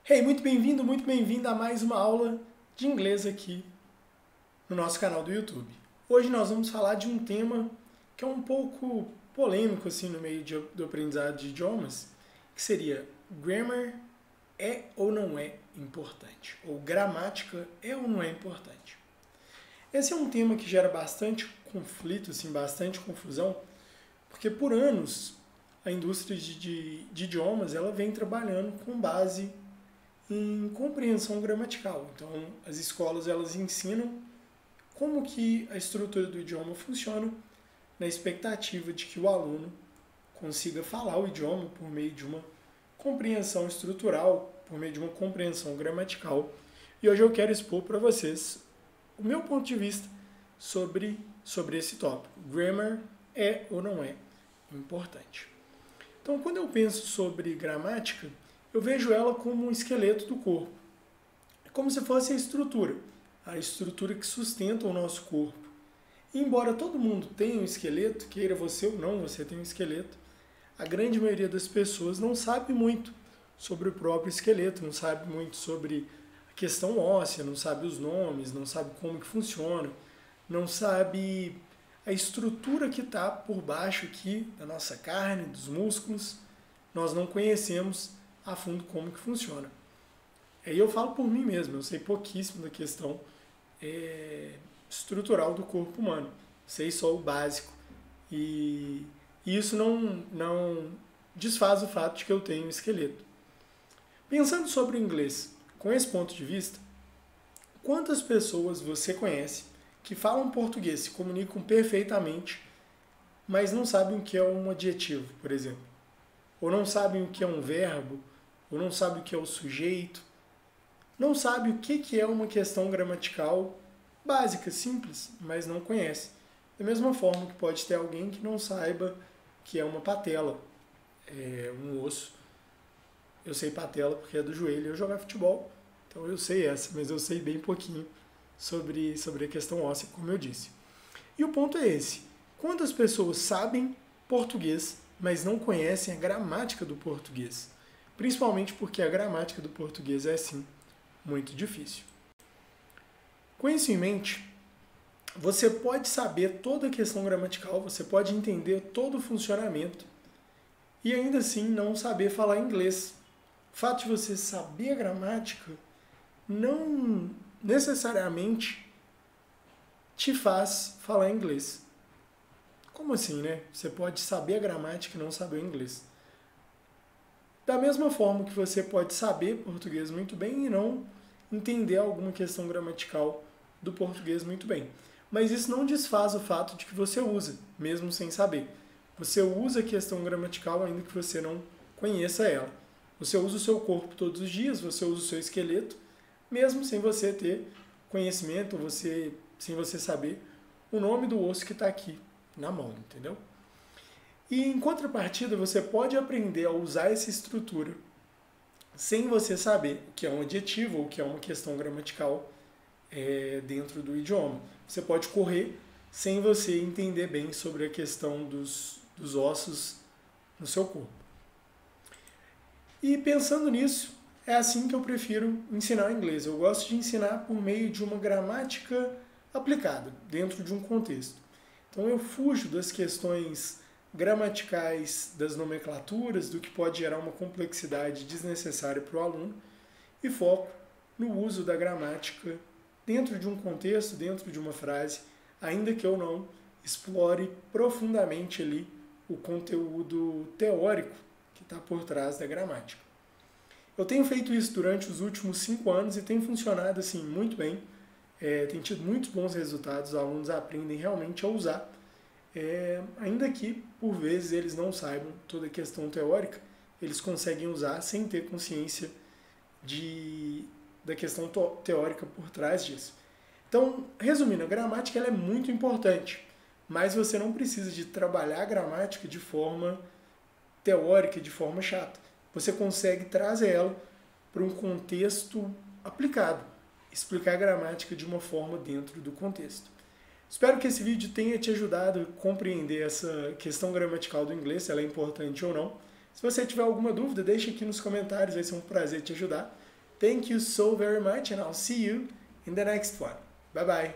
Hey, muito bem-vindo a mais uma aula de inglês aqui no nosso canal do YouTube. Hoje nós vamos falar de um tema que é um pouco polêmico assim no meio do aprendizado de idiomas, que seria grammar é ou não é importante, ou gramática é ou não é importante. Esse é um tema que gera bastante conflito, assim, bastante confusão, porque por anos a indústria de idiomas ela vem trabalhando com base em compreensão gramatical. Então, as escolas elas ensinam como que a estrutura do idioma funciona na expectativa de que o aluno consiga falar o idioma por meio de uma compreensão estrutural, por meio de uma compreensão gramatical. E hoje eu quero expor para vocês o meu ponto de vista sobre esse tópico. Grammar é ou não é importante? Então, quando eu penso sobre gramática, eu vejo ela como um esqueleto do corpo. É como se fosse a estrutura que sustenta o nosso corpo. E embora todo mundo tenha um esqueleto, queira você ou não, você tem um esqueleto, a grande maioria das pessoas não sabe muito sobre o próprio esqueleto, não sabe muito sobre a questão óssea, não sabe os nomes, não sabe como que funciona, não sabe a estrutura que está por baixo aqui da nossa carne, dos músculos. Nós não conhecemos a fundo como que funciona. Aí eu falo por mim mesmo, eu sei pouquíssimo da questão estrutural do corpo humano. Sei só o básico. E isso não desfaz o fato de que eu tenho um esqueleto. Pensando sobre o inglês, com esse ponto de vista, quantas pessoas você conhece que falam português, se comunicam perfeitamente, mas não sabem o que é um adjetivo, por exemplo? Ou não sabem o que é um verbo, ou não sabem o que é o sujeito, não sabem o que é uma questão gramatical básica, simples, mas não conhece. Da mesma forma que pode ter alguém que não saiba que é uma patela, um osso. Eu sei patela porque é do joelho, eu jogar futebol, então eu sei essa, mas eu sei bem pouquinho sobre a questão óssea, como eu disse. E o ponto é esse: quantas pessoas sabem português, mas não conhecem a gramática do português? Principalmente porque a gramática do português é, sim, muito difícil. Com isso em mente, você pode saber toda a questão gramatical, você pode entender todo o funcionamento e ainda assim não saber falar inglês. O fato de você saber a gramática não necessariamente te faz falar inglês. Como assim, né? Você pode saber a gramática e não saber o inglês. Da mesma forma que você pode saber português muito bem e não entender alguma questão gramatical do português muito bem. Mas isso não desfaz o fato de que você usa, mesmo sem saber. Você usa a questão gramatical ainda que você não conheça ela. Você usa o seu corpo todos os dias, você usa o seu esqueleto, mesmo sem você ter conhecimento, sem você saber o nome do osso que está aqui na mão, entendeu? E em contrapartida, você pode aprender a usar essa estrutura sem você saber o que é um adjetivo ou o que é uma questão gramatical dentro do idioma. Você pode correr sem você entender bem sobre a questão dos ossos no seu corpo. E pensando nisso, é assim que eu prefiro ensinar inglês. Eu gosto de ensinar por meio de uma gramática aplicada, dentro de um contexto. Então eu fujo das questões gramaticais, das nomenclaturas, do que pode gerar uma complexidade desnecessária para o aluno, e foco no uso da gramática dentro de um contexto, dentro de uma frase, ainda que eu não explore profundamente ali o conteúdo teórico que está por trás da gramática. Eu tenho feito isso durante os últimos 5 anos e tem funcionado assim muito bem. Tem tido muitos bons resultados, os alunos aprendem realmente a usar, ainda que por vezes eles não saibam toda a questão teórica, eles conseguem usar sem ter consciência da questão teórica por trás disso. Então, resumindo, a gramática ela é muito importante, mas você não precisa de trabalhar a gramática de forma teórica, de forma chata. Você consegue trazer ela para um contexto aplicado, explicar a gramática de uma forma dentro do contexto. Espero que esse vídeo tenha te ajudado a compreender essa questão gramatical do inglês, se ela é importante ou não. Se você tiver alguma dúvida, deixe aqui nos comentários, vai ser um prazer te ajudar. Thank you so very much and I'll see you in the next one. Bye bye.